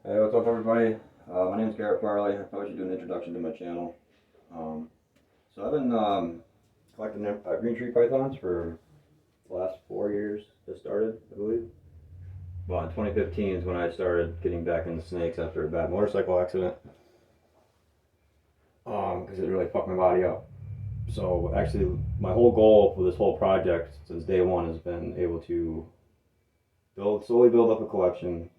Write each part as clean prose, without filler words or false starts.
Hey, what's up, everybody? My name's Garrett Farley. I probably should do an introduction to my channel. Um, so I've been collecting green tree pythons for the last 4 years. Just started, I believe. Well, in 2015 is when I started getting back into snakes after a bad motorcycle accident. Because it really fucked my body up. So actually, my whole goal for this whole project since day one has been able to slowly build up a collection,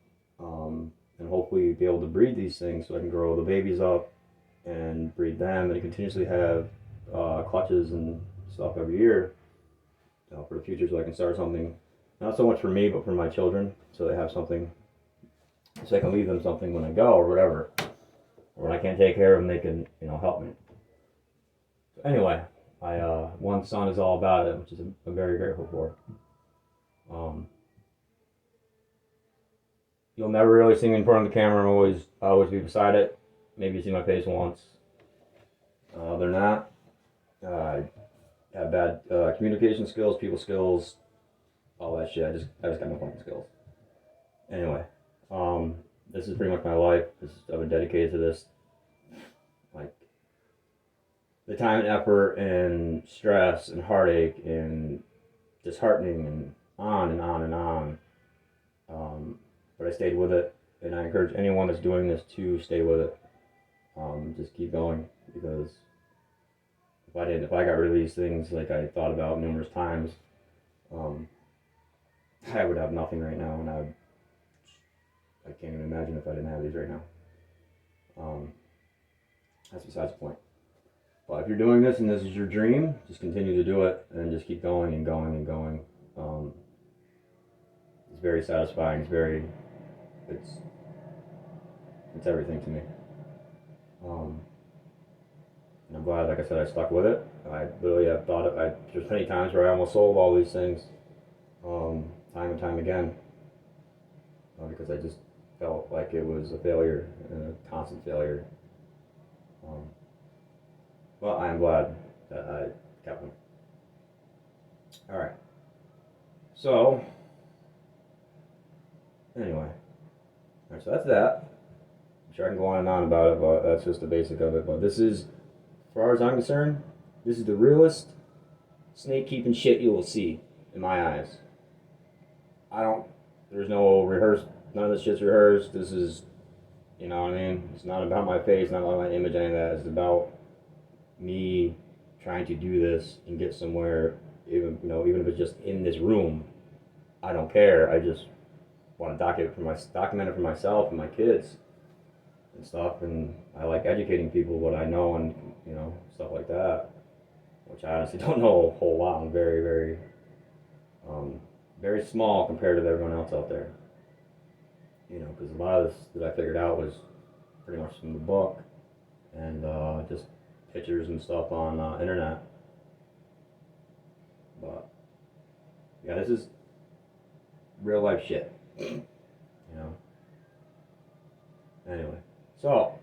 and hopefully be able to breed these things so I can grow the babies up and breed them and continuously have clutches and stuff every year for the future, so I can start something, not so much for me but for my children, so they have something, so I can leave them something when I go or whatever, or when I can't take care of them they can help me. So anyway, I one son is all about it, which is I'm very grateful for. You'll never really see me in front of the camera. I always be beside it. Maybe you see my face once. Other than that, I have bad communication skills, people skills, all that shit. I just got no fucking skills. Anyway, this is pretty much my life. I've been dedicated to this. Like, the time and effort and stress and heartache and disheartening and on and on and on. But I stayed with it, and I encourage anyone that's doing this to stay with it. Just keep going, because if I got rid of these things like I thought about numerous times, I would have nothing right now, and I can't even imagine if I didn't have these right now. That's besides the point. But if you're doing this and this is your dream, just continue to do it and just keep going and going and going. It's very satisfying. It's everything to me. And I'm glad, like I said, I stuck with it. I literally have there's many times where I almost sold all these things, time and time again, because I just felt like it was a failure, a constant failure. But I am glad that I kept them. Alright. So, anyway. Alright, so that's that. I'm sure I can go on and on about it, but that's just the basic of it. But this is, as far as I'm concerned, this is the realest snake keeping shit you will see, in my eyes. There's no rehearsed, none of this shit's rehearsed. This is, you know what I mean? It's not about my face, not about my image, any of that. It's about me trying to do this and get somewhere, even if it's just in this room. I don't care. I just want to document it for myself and my kids and stuff. And I like educating people what I know and stuff like that, which I honestly don't know a whole lot. I'm very, very, very small compared to everyone else out there. Because a lot of this that I figured out was pretty much from the book and just pictures and stuff on internet. But yeah, this is real life shit. Anyway, so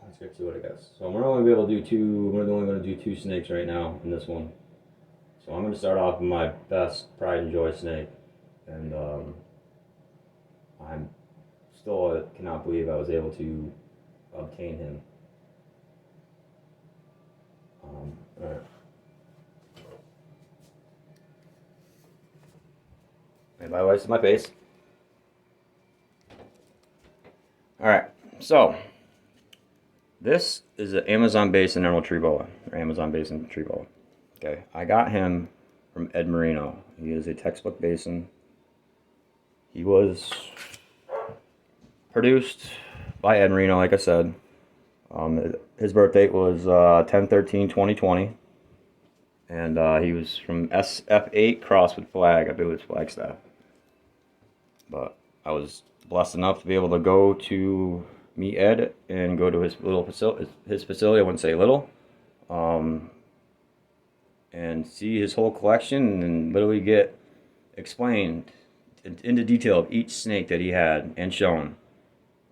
let's get to it, I guess. So we're only going to do two snakes right now in this one. So I'm going to start off with my best pride and joy snake, and I'm still cannot believe I was able to obtain him. Alright. And by the way, this is my face. Alright, so this is an Amazon Basin Emerald Tree Boa, or Amazon Basin Tree Boa. Okay, I got him from Ed Marino. He is a textbook basin. He was produced by Ed Marino, like I said. His birth date was 10/13/2020, and he was from SF8 crossed with Flag. I believe it's Flagstaff. But I was blessed enough to be able to go to meet Ed and go to his facility. I wouldn't say little, and see his whole collection and literally get explained into detail of each snake that he had and shown.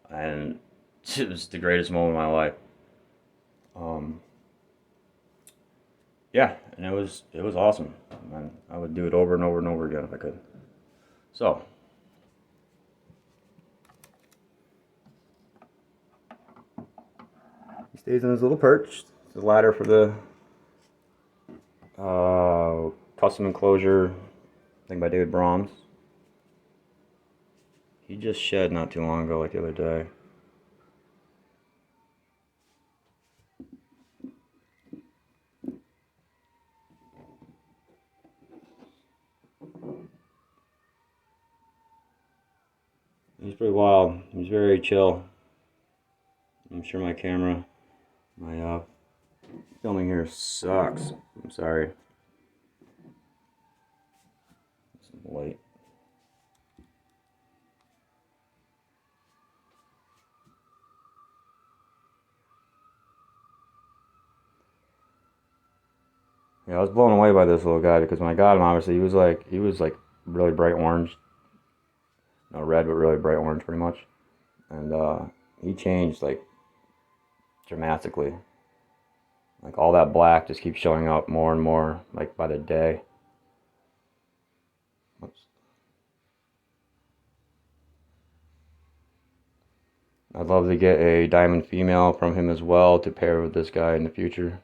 And it was the greatest moment of my life. Yeah, and it was awesome. And I would do it over and over and over again if I could. So stays in his little perch. It's the ladder for the custom enclosure thing by David Brahms. He just shed not too long ago, like the other day. He's pretty wild. He's very chill. I'm sure my camera, my filming here sucks. I'm sorry. Some light. Yeah, I was blown away by this little guy because when I got him, obviously he was like really bright orange, no red, but really bright orange, pretty much. And he changed like dramatically. Like all that black just keeps showing up more and more, like by the day. Oops. I'd love to get a diamond female from him as well to pair with this guy in the future.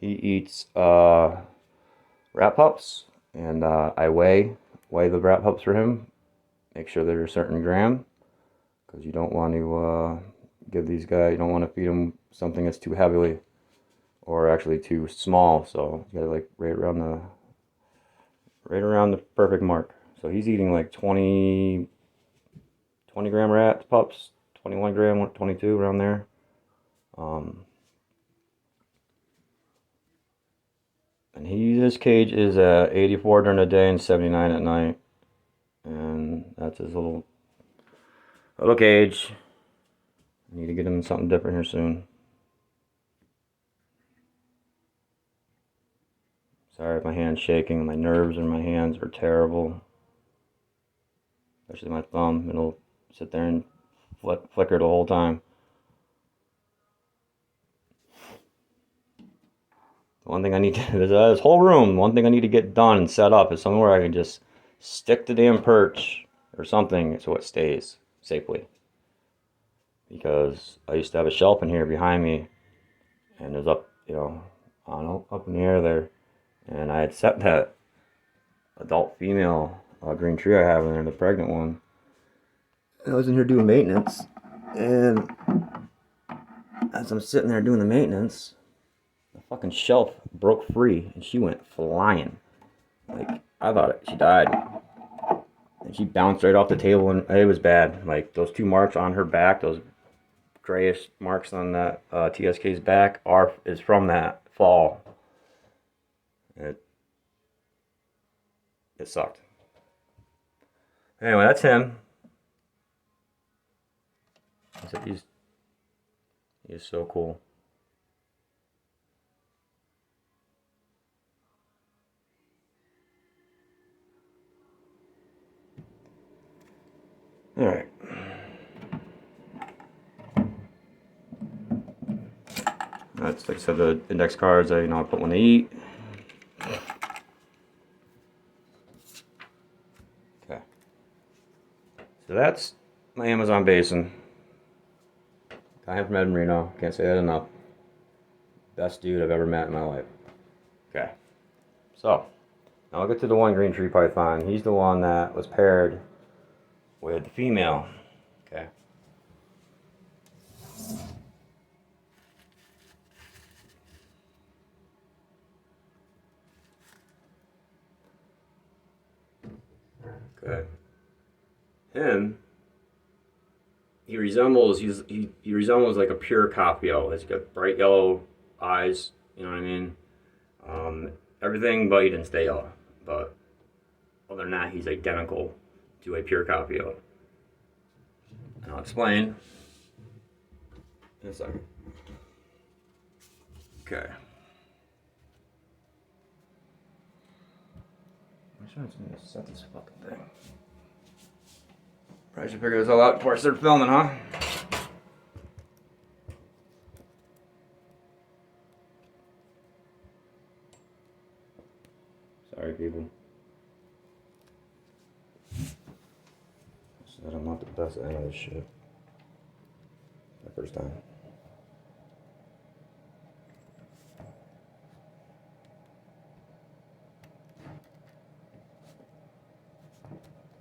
He eats rat pups, and I weigh the rat pups for him. Make sure they're a certain gram, because you don't want to give these guys. You don't want to feed them something that's too heavily, or actually too small. So you gotta like right around the perfect mark. So he's eating like 20 gram rat pups, 21 gram, 22 around there. And his cage is at 84 during the day and 79 at night. And that's his little cage. I need to get him something different here soon. Sorry if my hand's shaking. My nerves in my hands are terrible. Especially my thumb. It'll sit there and flicker the whole time. One thing I need to, there's this whole room, one thing I need to get done and set up is somewhere I can just stick the damn perch or something so it stays safely. Because I used to have a shelf in here behind me, and it was up, up in the air there. And I had set that adult female green tree I have in there, the pregnant one. And I was in here doing maintenance, and as I'm sitting there doing the maintenance, the fucking shelf broke free and she went flying. Like, I thought she died. And she bounced right off the table and it was bad. Like, those two marks on her back, those grayish marks on that TSK's back is from that fall. It sucked. Anyway, that's him. He's so cool. All right. That's, like I said, the index cards. I put when they eat. Okay. So that's my Amazon basin. Guy from Ed Marino. Can't say that enough. Best dude I've ever met in my life. Okay. So, now I'll get to the one green tree python. He's the one that was paired with the female. Okay. Okay. Him, he resembles like a pure Capio. He's got bright yellow eyes, you know what I mean? Everything but he didn't stay yellow. But other than that, he's identical to a pure Capio. And I'll explain in a second. Okay. I'm trying to set this fucking thing. Probably should figure this all out before I start filming, huh? Sorry, people. I said I'm not the best at any of this shit. first time.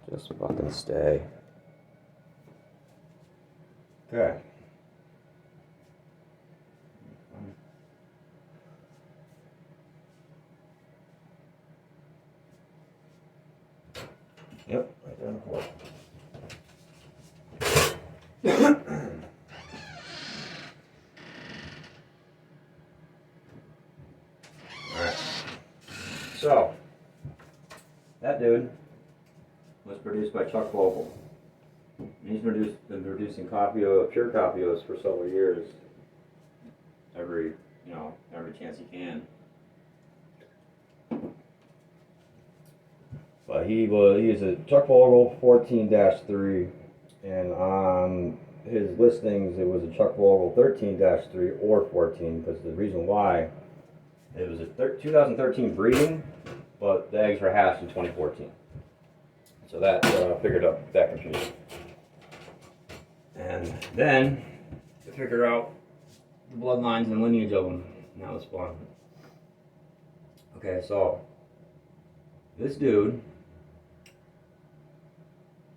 Just fucking stay. Okay. Yep, right there on the floor. Alright. So, that dude was produced by Chuck Vogel. He's been producing pure Copios for several years. Every chance he can. But he is a Chuck Vogel 14-3, and on his listings it was a Chuck Vogel 13-3 or 14, because the reason why it was a 2013 breeding, but the eggs were hatched in 2014. So that figured up that confusion. And then to figure out the bloodlines and lineage of them. That was fun. Okay, so this dude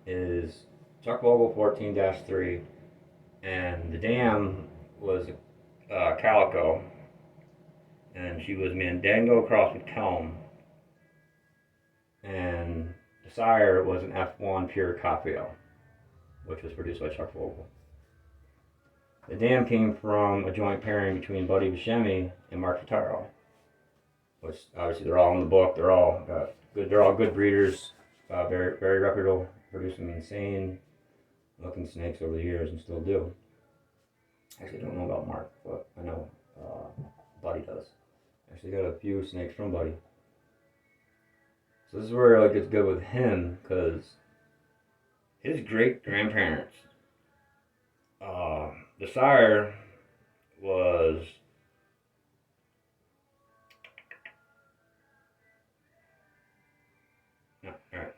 is Chuck Vogel 14-3, and the dam was Calico, and she was Mandango crossed with Kelm, and the sire was an F1 pure Capio, which was produced by Chuck Vogel. The dam came from a joint pairing between Buddy Buscemi and Mark Fitaro, which obviously they're all in the book. They're all good. They're all good breeders, very very reputable, producing insane looking snakes over the years and still do. Actually, I don't know about Mark, but I know Buddy does. Actually, got a few snakes from Buddy. So this is where it gets good with him, because his great grandparents, the sire was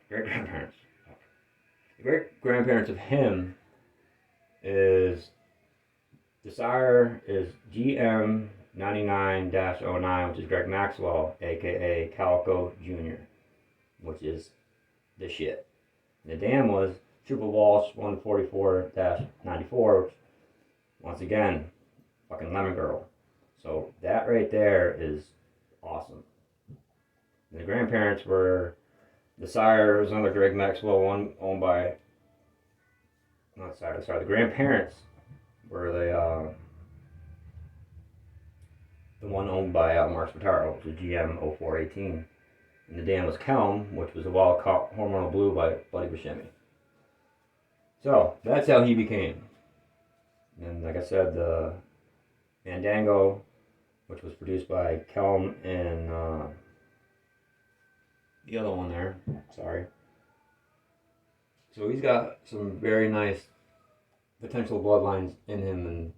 great grandparents. The great grandparents of him is the sire is GM 99-09, which is Greg Maxwell, aka Calico Jr., which is the shit. The dam was Trooper Walsh 144-94, which, once again, fucking Lemon Girl. So that right there is awesome. The grandparents were, the sire was another Greg Maxwell one owned by, the grandparents were the one owned by Mark Spataro, which was GM 0418. And the dam was Kelm, which was a wild caught hormonal blue by Buddy Buscemi. So that's how he became. And like I said, the Mandango, which was produced by Kelm and the other one there, sorry. So he's got some very nice potential bloodlines in him, and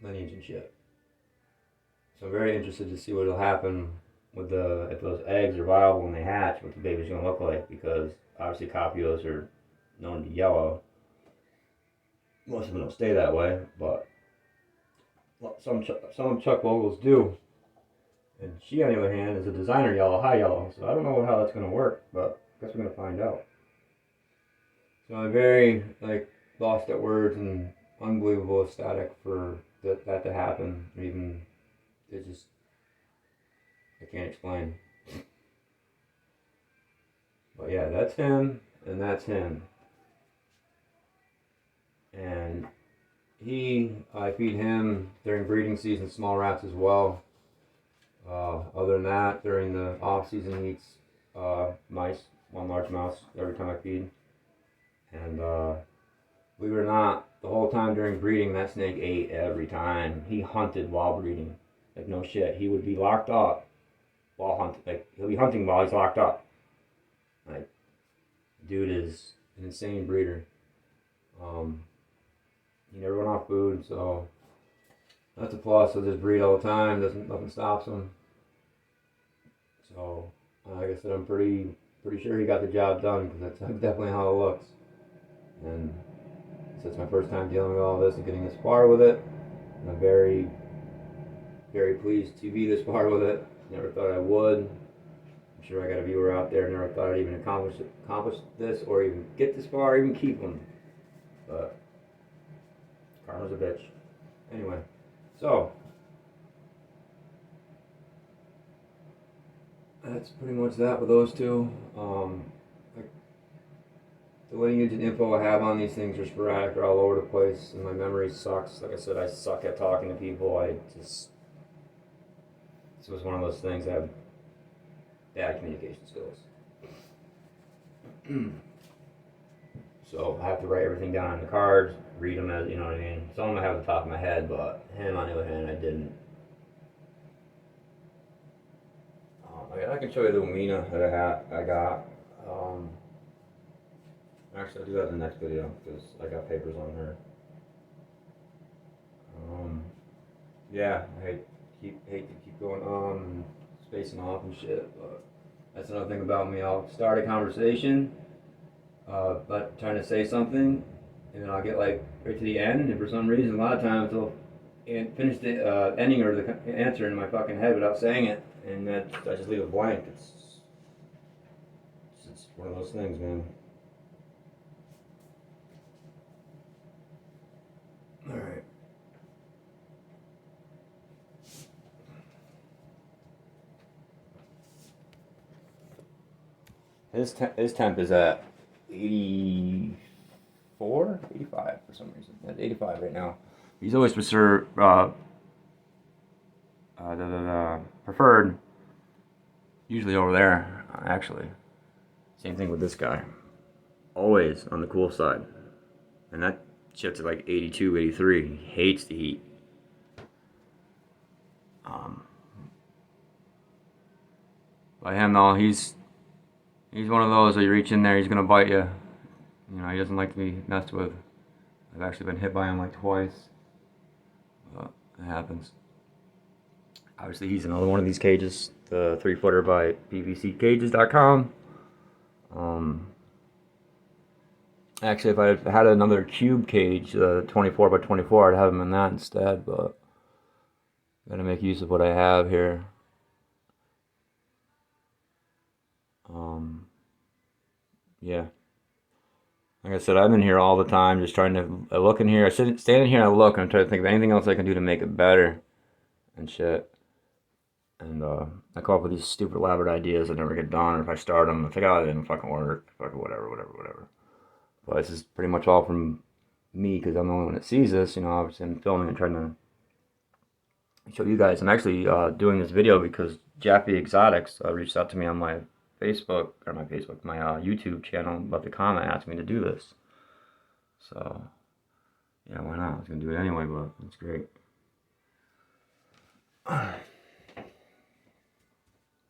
lineage and shit. So I'm very interested to see what will happen with if those eggs are viable when they hatch, what the baby's gonna look like, because obviously Copios are known to be yellow. Most of them don't stay that way, but some Chuck Vogels do. And she, on the other hand, is a designer yellow, high yellow. So I don't know how that's gonna work, but I guess we're gonna find out. So I'm very lost at words and unbelievable ecstatic for that to happen. Even I can't explain. But yeah, that's him, and that's him. And I feed him during breeding season small rats as well. Other than that, during the off season, he eats mice, one large mouse every time I feed. And believe it or not, the whole time during breeding, that snake ate every time. He hunted while breeding. Like, no shit. He would be locked up while hunting. Like, he'll be hunting while he's locked up. Like, dude is an insane breeder. He never went off food, so that's a plus. He'll just breed all the time. Nothing stops him. So, like I said, I'm pretty sure he got the job done, because that's definitely how it looks. And So it's my first time dealing with all this and getting this far with it. And I'm very, very pleased to be this far with it. Never thought I would. I'm sure I got a viewer out there. Never thought I'd even accomplish this or even get this far, even keep them. But karma's a bitch. Anyway, so that's pretty much that with those two. The lineage and info I have on these things are sporadic, they're all over the place, and my memory sucks. Like I said, I suck at talking to people. This was one of those things. I have bad communication skills. So I have to write everything down on the cards, read them as, you know what I mean? Some of them I have at the top of my head, but him, on the other hand, I didn't. I can show you the Umina that I got. Actually, I'll do that in the next video because I got papers on her. Yeah, I hate to keep going on and spacing off and shit, but that's another thing about me. I'll start a conversation, but trying to say something, and then I'll get like right to the end, and for some reason, a lot of times I'll finish the ending or the answer in my fucking head without saying it, and I just leave it blank. It's one of those things, man. All right. His temp is at 84, 85 for some reason. At 85 right now. He's always preferred usually over there, actually. Same thing with this guy. Always on the cool side. And that shit's at like 82, 83. He hates the heat. By him though, he's one of those that you reach in there, he's gonna bite you. You know, he doesn't like to be messed with. I've actually been hit by him like twice. But it happens. Obviously, he's another one of these cages. The 3-footer by PVCcages.com. Actually, if I had another cube cage, 24 by 24, I'd have him in that instead. But I'm gonna make use of what I have here. Yeah. Like I said, I'm in here all the time, just trying to. I look in here. I stand in here and I look, and I'm trying to think of anything else I can do to make it better, and shit. And I come up with these stupid elaborate ideas that never get done. Or if I start them, I think, oh, it didn't fucking work. Fucking whatever. But this is pretty much all from me because I'm the only one that sees this. You know, obviously I'm filming and trying to show you guys. I'm actually doing this video because Jaffy Exotics reached out to me on my my YouTube channel, left a comment, asked me to do this. So, yeah, why not? I was gonna do it anyway, but it's great. I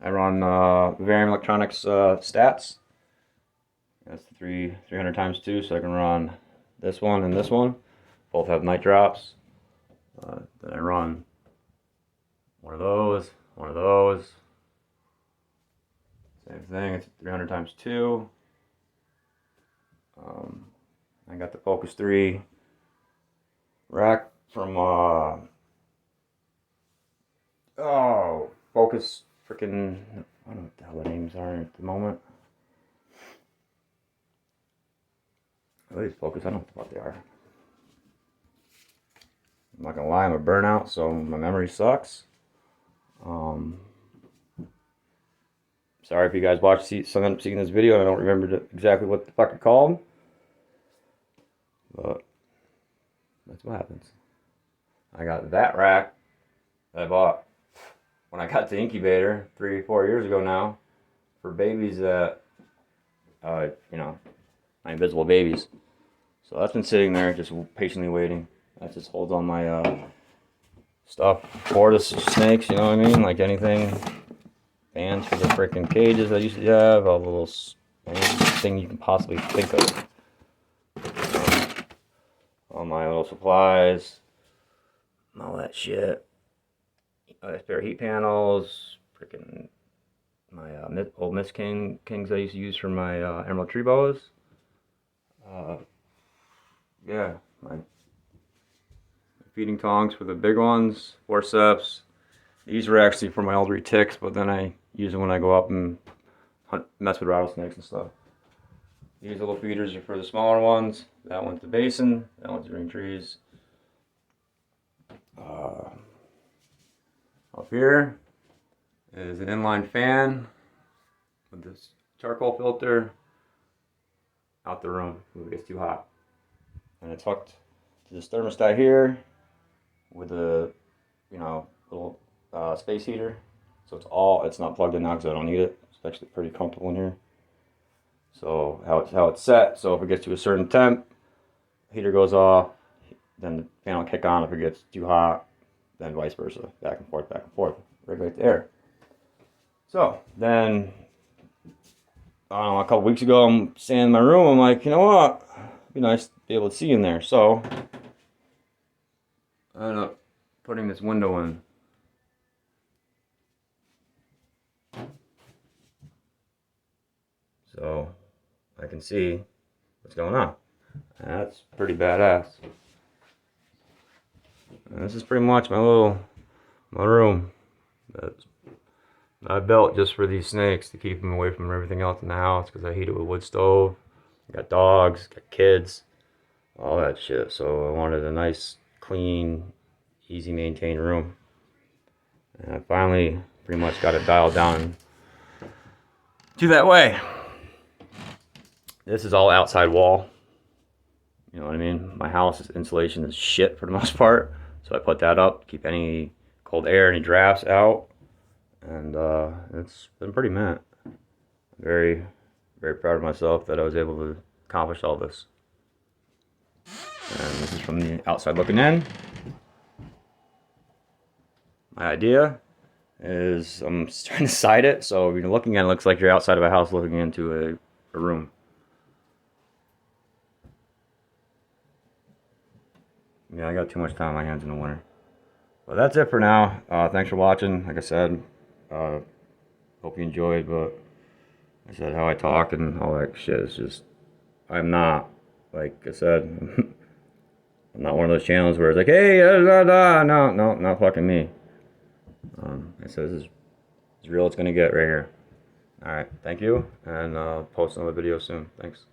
run Bavarian Electronics stats. That's the 300 times 2, so I can run this one and this one. Both have night drops. Then I run one of those. Same thing, it's 300 times 2. I got the Focus 3 rack from Focus freaking, I don't know what the hell the names are at the moment. These Focus, I don't know what they are. I'm not gonna lie, I'm a burnout, so my memory sucks. Sorry if you guys seeing this video and I don't remember exactly what the fuck it called. But that's what happens. I got that rack that I bought when I got the incubator 3-4 years ago now for babies that, you know, my invisible babies. So that's been sitting there just patiently waiting. That just holds all my stuff for the snakes, you know what I mean? Like anything. Bands for the freaking cages I used to have, all the little anything you can possibly think of. All my little supplies, all that shit. Spare heat panels, freaking my old Miss Kings I used to use for my Emerald Tree boas. Yeah, my feeding tongs for the big ones, forceps. These are actually for my elderly ticks, but then I use them when I go up and hunt, mess with rattlesnakes and stuff. These little feeders are for the smaller ones. That one's the basin. That one's the ring trees. Up here is an inline fan with this charcoal filter out the room if it gets too hot. And it's hooked to this thermostat here with a, little space heater. So it's not plugged in now because I don't need it. It's actually pretty comfortable in here. So how it's set. So if it gets to a certain temp, heater goes off, then the fan will kick on. If it gets too hot, then vice versa, back and forth, regulate the air. So then, I don't know, a couple weeks ago, I'm standing in my room. I'm like, you know what? It'd be nice to be able to see in there. So I ended up putting this window in. So I can see what's going on. That's pretty badass. And this is pretty much my room that I built just for these snakes to keep them away from everything else in the house because I heat it with wood stove. I got dogs, got kids, all that shit. So I wanted a nice, clean, easy maintained room. And I finally pretty much got it dialed down to that way. This is all outside wall. You know what I mean? My house's insulation is shit for the most part. So I put that up, keep any cold air, any drafts out. And it's been pretty mint. Very, very proud of myself that I was able to accomplish all this. And this is from the outside looking in. My idea is I'm trying to side it, so if you're looking at it, it looks like you're outside of a house looking into a room. Yeah, I got too much time on my hands in the winter. But that's it for now. Thanks for watching. Like I said, hope you enjoyed, but I said how I talk and all that shit is just, I'm not, like I said, I'm not one of those channels where it's like, hey, no, not fucking me. I said this is as real it's gonna get right here. Alright, thank you, and post another video soon. Thanks.